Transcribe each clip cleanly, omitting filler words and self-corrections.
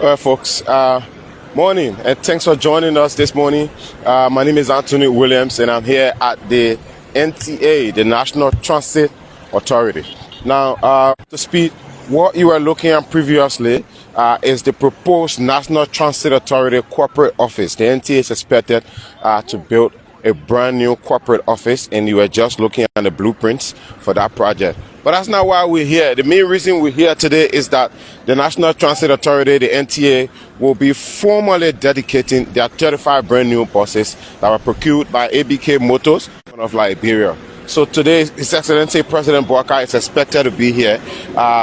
All right, folks. Morning, and thanks for joining us this morning. My name is Anthony Williams, and I'm here at the NTA, the National Transit Authority. Now, to speak, what you were looking at previously is the proposed National Transit Authority corporate office. The NTA is expected to build a brand new corporate office, and you were just looking at the blueprints for that project. But that's not why we're here. The main reason we're here today is that the National Transit Authority, the NTA, will be formally dedicating their 35 brand new buses that were procured by ABK Motors of Liberia. So today, His Excellency President Boakai is expected to be here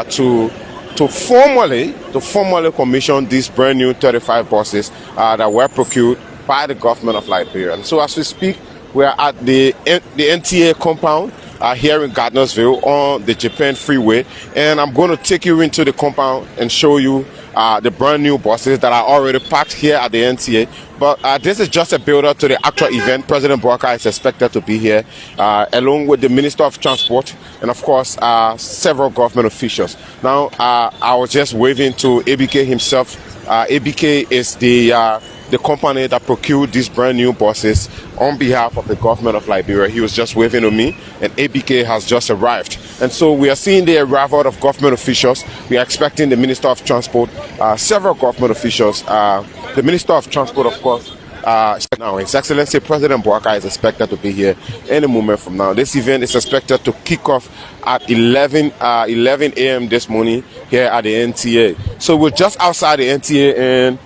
to formally commission these brand new 35 buses that were procured by the government of Liberia. And so as we speak, we are at the NTA compound here in Gardnersville on the Japan Freeway, and I'm going to take you into the compound and show you the brand new buses that are already parked here at the NTA. But this is just a build-up to the actual event. President Boakai is expected to be here along with the Minister of Transport and of course several government officials. Now I was just waving to ABK himself. ABK is the company that procured these brand new buses on behalf of the government of Liberia. He was just waving to me, and ABK has just arrived. And so we are seeing the arrival of government officials. We are expecting the Minister of Transport, several government officials, the Minister of Transport, of course. Now, His Excellency President Boakai is expected to be here any moment from now. This event is expected to kick off at 11 a.m. this morning here at the NTA. So we're just outside the NTA, and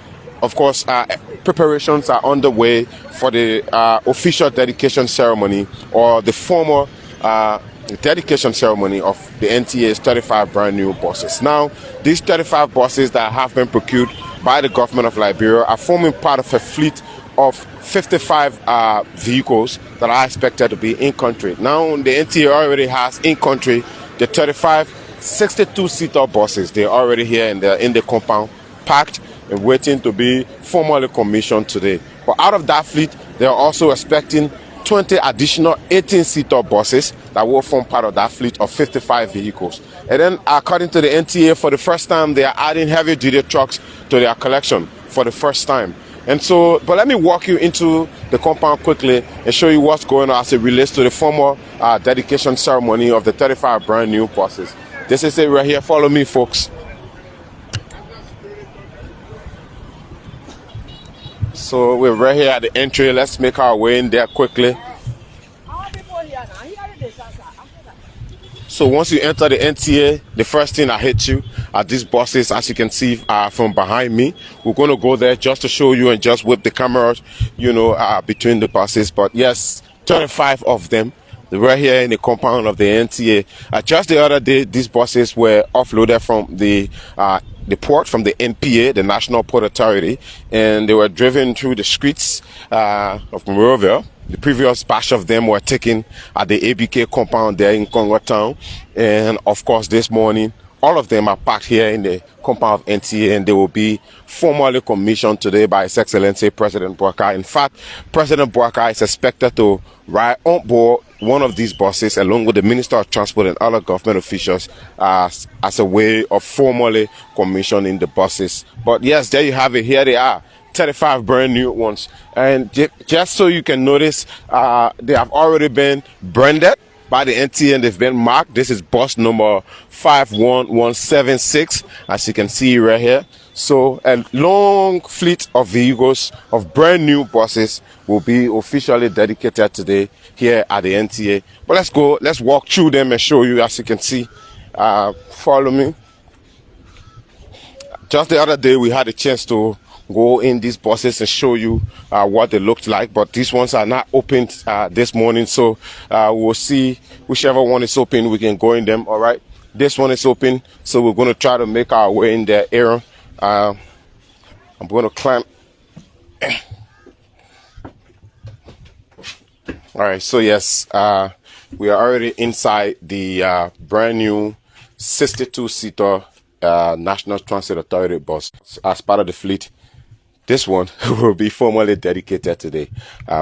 of course, preparations are underway for the official dedication ceremony, or the formal dedication ceremony of the NTA's 35 brand new buses. Now, these 35 buses that have been procured by the government of Liberia are forming part of a fleet of 55 vehicles that are expected to be in country. Now, the NTA already has in country the 35 62-seater buses. They're already here in the compound, packed and waiting to be formally commissioned today. But out of that fleet, they are also expecting 20 additional 18-seater buses that will form part of that fleet of 55 vehicles. And then, according to the NTA, for the first time, they are adding heavy-duty trucks to their collection for the first time. And so, but let me walk you into the compound quickly and show you what's going on as it relates to the formal dedication ceremony of the 35 brand new buses. This is it right here. Follow me, folks. So we're right here at the entry. Let's make our way in there quickly. So once you enter the NTA, the first thing that hits you are these buses, as you can see from behind me. We're going to go there just to show you and just whip the cameras, between the buses. But yes, 35 of them. Right here in the compound of the NTA. Just the other day, these buses were offloaded from the port, from the NPA, the National Port Authority, and they were driven through the streets of Monrovia. The previous batch of them were taken at the ABK compound there in Congo Town, and of course this morning all of them are packed here in the compound of NTA, and they will be formally commissioned today by His Excellency President Boakai. In fact, President Boakai is expected to ride on board one of these buses along with the Minister of Transport and other government officials as a way of formally commissioning the buses. But yes, there you have it. Here they are. 35 brand new ones. And just so you can notice, they have already been branded by the NTA and they've been marked. This is bus number 51176, as you can see right here. So a long fleet of vehicles, of brand new buses, will be officially dedicated today here at the NTA. But let's walk through them and show you, as you can see. Follow me. Just the other day we had a chance to go in these buses and show you what they looked like, but these ones are not opened this morning, so we'll see whichever one is open, we can go in them. All right, this one is open, so we're going to try to make our way in there. Aaron, I'm going to climb. All right, so yes, we are already inside the brand new 62-seater National Transit Authority bus as part of the fleet This one will be formally dedicated today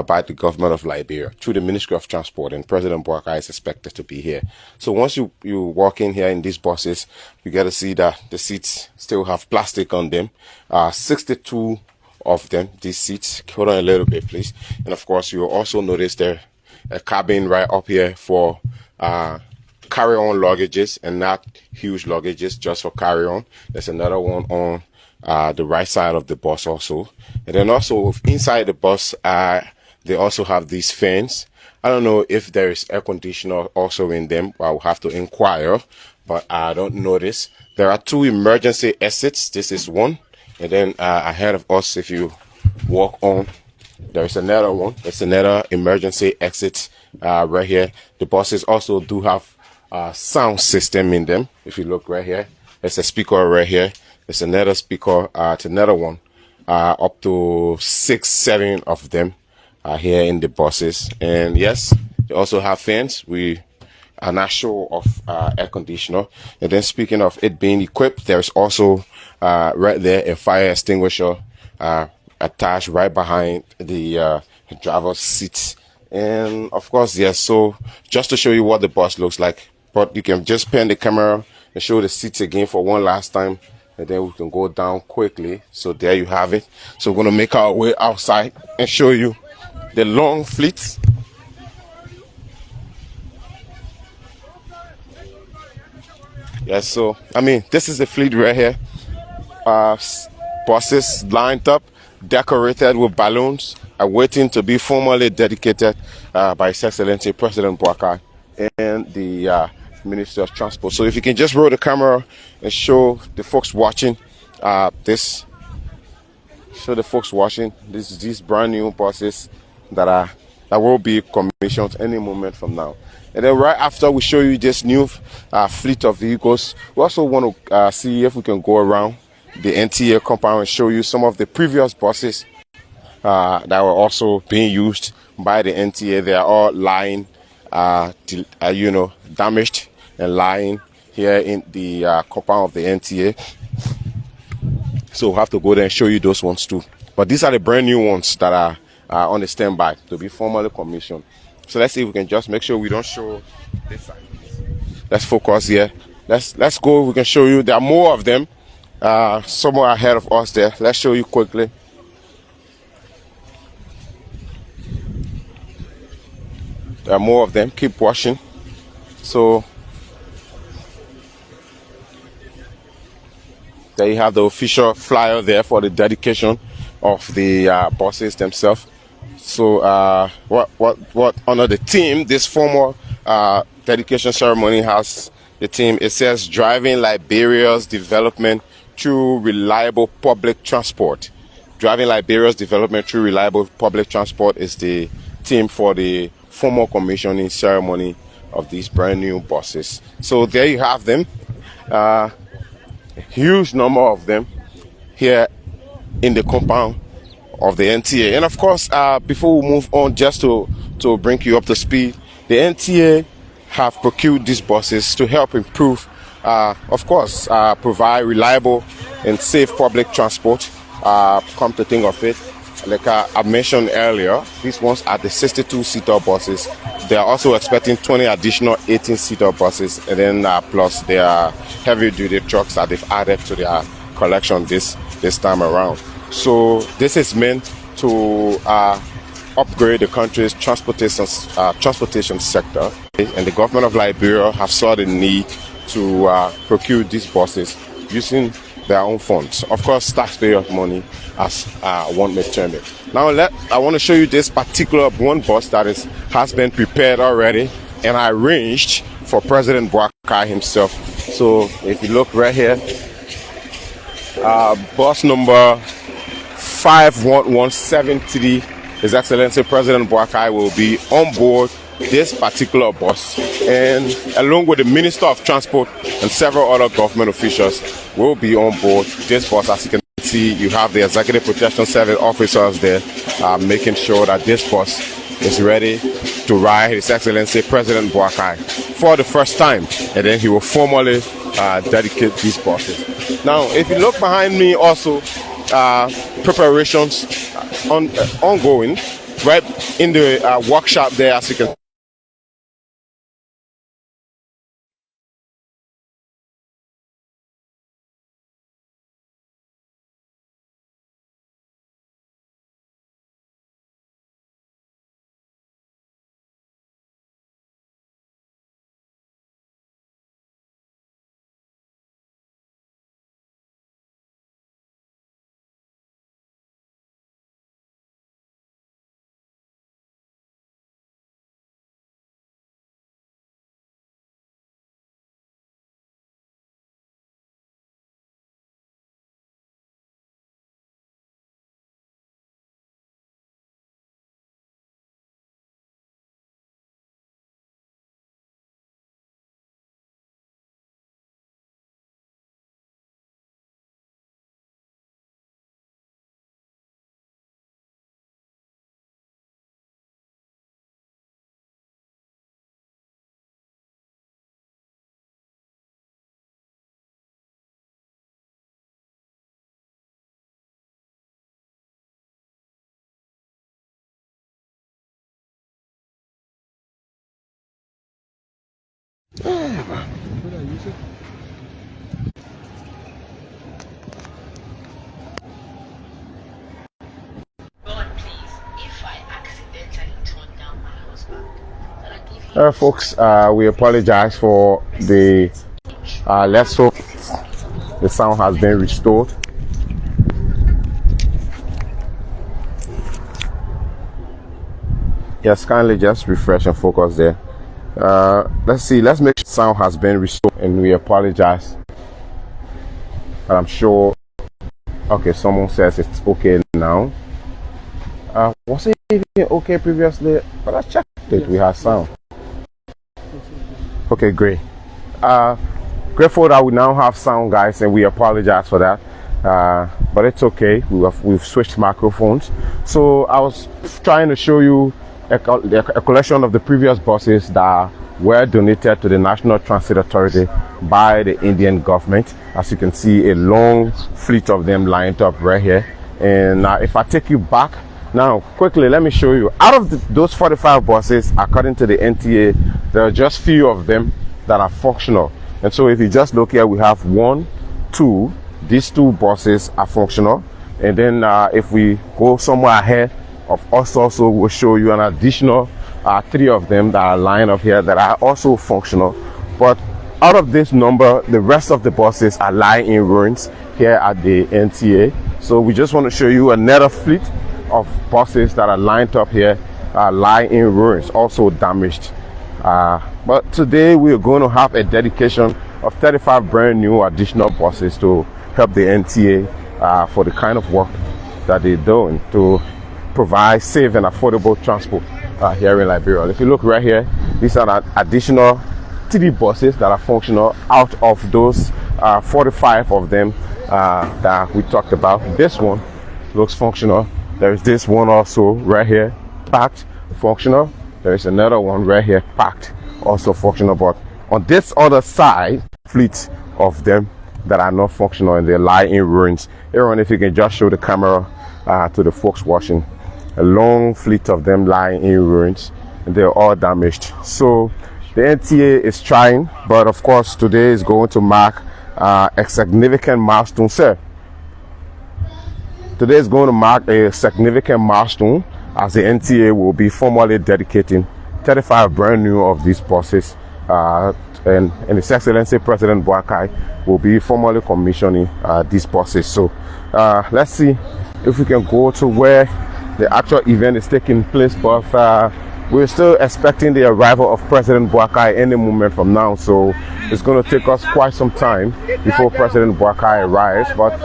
by the government of Liberia through the Ministry of Transport, and President Boakai is expected to be here. So once you walk in here in these buses, you get to see that the seats still have plastic on them. 62 of them, these seats. Hold on a little bit, please. And of course, you will also notice there a cabin right up here for carry-on luggages and not huge luggages, just for carry-on. There's another one on the right side of the bus also. And then also inside the bus, they also have these fans. I don't know if there is air conditioner also in them. I will have to inquire, but I don't notice. There are 2 emergency exits. This is one. And then ahead of us, if you walk on, there is another one. There's another emergency exit right here. The buses also do have sound system in them. If you look right here, there's a speaker right here. There's another speaker, it's another one, up to 6, 7 of them here in the buses. And yes, they also have fans. We are not sure of air conditioner. And then speaking of it being equipped, there's also right there a fire extinguisher attached right behind the driver's seat. And of course, yes, so just to show you what the bus looks like, but you can just pan the camera and show the seats again for one last time, and then we can go down quickly. So there you have it. So we're going to make our way outside and show you the long fleet. Yes, so I mean, this is the fleet right here. Buses lined up, decorated with balloons, waiting to be formally dedicated by His Excellency President Boakai and the Minister of Transport. So if you can just roll the camera and show the folks watching these brand new buses that will be commissioned any moment from now. And then right after we show you this new fleet of vehicles, we also want to see if we can go around the NTA compound and show you some of the previous buses that were also being used by the NTA. They are all lying, damaged and lying here in the compound of the NTA. So we'll have to go there and show you those ones too. But these are the brand new ones that are on the standby to be formally commissioned. So let's see if we can just make sure we don't show this side. Let's focus here. Let's go. We can show you. There are more of them somewhere ahead of us there. Let's show you quickly. There are more of them. Keep watching. So there you have the official flyer there for the dedication of the buses themselves. So what under the team, this formal dedication ceremony has the team. It says driving Liberia's development through reliable public transport. Driving Liberia's development through reliable public transport is the theme for the formal commissioning ceremony of these brand new buses. So there you have them. A huge number of them here in the compound of the NTA. And of course, before we move on, just to bring you up to speed, the NTA have procured these buses to help improve, provide reliable and safe public transport. Come to think of it, like I mentioned earlier, these ones are the 62-seater buses. They are also expecting 20 additional 18-seater buses, and then plus their heavy-duty trucks that they've added to their collection this time around. So this is meant to upgrade the country's transportation sector, and the government of Liberia have saw the need to procure these buses using their own funds. Of course, taxpayers' money, as one may term it. Now, I want to show you this particular one bus that has been prepared already and arranged for President Boakai himself. So, if you look right here, bus number 51173, His Excellency President Boakai will be on board this particular bus, and along with the Minister of Transport and several other government officials will be on board this bus. As you can see, you have the Executive Protection Service officers there making sure that this bus is ready to ride His Excellency President Boakai for the first time, and then he will formally dedicate these buses. Now, if you look behind me also, preparations ongoing right in the workshop there, as you can. Folks, we apologize for the let's hope the sound has been restored. Yes, kindly just refresh and focus there. Let's see, let's make sure the sound has been restored, and we apologize. But I'm sure, okay, someone says it's okay now. Was it even okay previously? But I checked it, we had sound. Okay, great. Grateful that we now have sound, guys, and we apologize for that. But it's okay. We've switched microphones. So I was trying to show you a collection of the previous buses that were donated to the National Transit Authority by the Indian government. As you can see, a long fleet of them lined up right here. And if I take you back now quickly, let me show you. Out of those 45 buses, according to the NTA, there are just few of them that are functional. And so if you just look here, we have 1, 2, these 2 buses are functional. And then if we go somewhere ahead of us, also we'll show you an additional 3 of them that are lined up here that are also functional. But out of this number, the rest of the buses are lying in ruins here at the NTA. So we just want to show you another fleet of buses that are lined up here, lying in ruins, also damaged. But today we are going to have a dedication of 35 brand new additional buses to help the NTA for the kind of work that they're doing to provide safe and affordable transport here in Liberia. If you look right here, these are an additional 3 buses that are functional out of those 45 of them that we talked about. This one looks functional. There's this one also right here, packed, functional. There's another one right here, packed, also functional. But on this other side, fleet of them that are not functional and they lie in ruins. Aaron, if you can just show the camera to the folks watching, a long fleet of them lying in ruins and they're all damaged. So the NTA is trying, but of course today is going to mark a significant milestone, sir. Today is going to mark a significant milestone as the NTA will be formally dedicating 35 brand new of these buses, and His Excellency President Boakai will be formally commissioning these buses. So let's see if we can go to where the actual event is taking place, but we're still expecting the arrival of President Boakai any moment from now, so it's going to take us quite some time before President Boakai arrives. But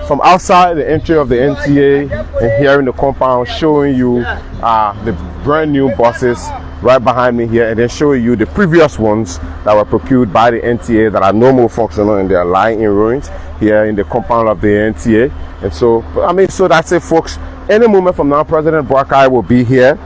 from outside the entry of the NTA and here in the compound, showing you the brand new buses right behind me here, and then showing you the previous ones that were procured by the NTA that are no more functional and they are lying in ruins here in the compound of the NTA. And so, I mean, so that's it, folks. Any moment from now, President Boakai will be here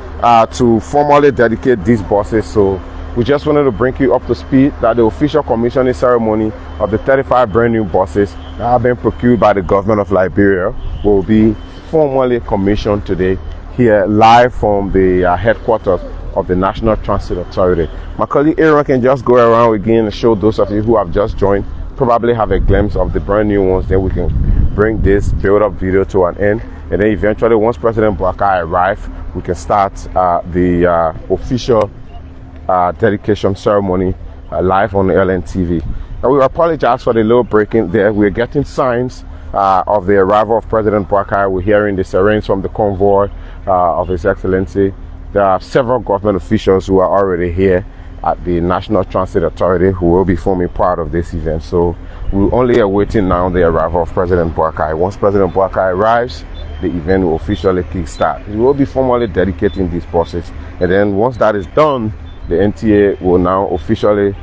to formally dedicate these buses. So we just wanted to bring you up to speed that the official commissioning ceremony of the 35 brand new buses that have been procured by the government of Liberia will be formally commissioned today here live from the headquarters of the National Transit Authority. My colleague Aaron can just go around again and show those of you who have just joined, probably have a glimpse of the brand new ones. Then we can bring this build-up video to an end, and then eventually once President Boakai arrives, we can start the official dedication ceremony live on the LNTV. Now, we apologize for the little break-in there. We're getting signs of the arrival of President Boakai. We're hearing the sirens from the convoy of His Excellency. There are several government officials who are already here at the National Transit Authority who will be forming part of this event. So we're only awaiting now the arrival of President Boakai. Once President Boakai arrives, the event will officially kickstart. We will be formally dedicating these buses, and then once that is done, the NTA will now officially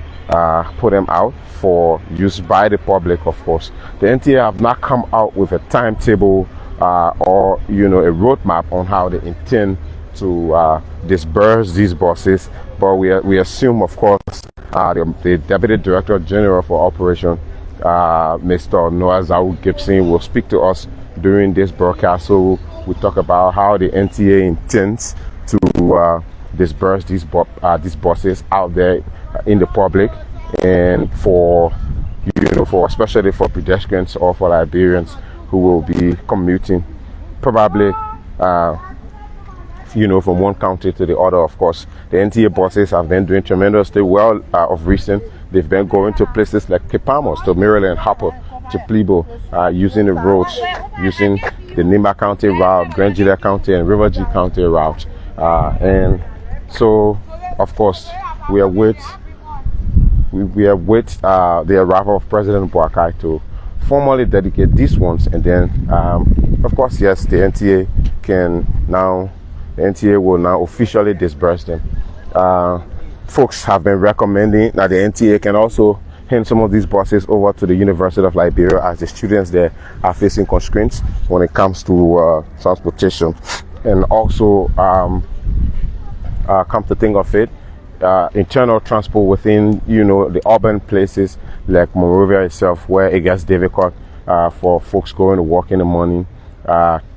put them out for use by the public, of course. The NTA have not come out with a timetable or a roadmap on how they intend to disperse these buses, but we assume, of course, the Deputy Director General for Operation, Mr. Noah Zawu Gibson, will speak to us during this broadcast. So we talk about how the NTA intends to disperse these buses out there in the public, and for especially for pedestrians or for Liberians who will be commuting, probably from one county to the other. Of course, the NTA buses have been doing tremendously well of recent. They've been going to places like Kipamos, to Maryland, Harper, to Plebo, using the roads, using the Nimba County route, Grand Julia County, and River G County route. And so, of course, we await the arrival of President Boakai to formally dedicate these ones, and then, of course, yes, the NTA will now officially disperse them. Folks have been recommending that the NTA can also hand some of these buses over to the University of Liberia, as the students there are facing constraints when it comes to transportation. And also, come to think of it, internal transport within the urban places like Monrovia itself, where it gets difficult for folks going to work in the morning.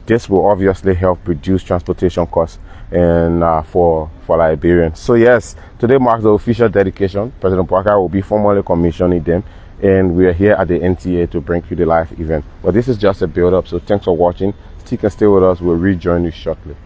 This will obviously help reduce transportation costs and for Liberians. So yes, today marks the official dedication. President Boakai will be formally commissioning them, and we are here at the NTA to bring you the live event. But this is just a build-up, so thanks for watching. Stick and stay with us. We'll rejoin you shortly.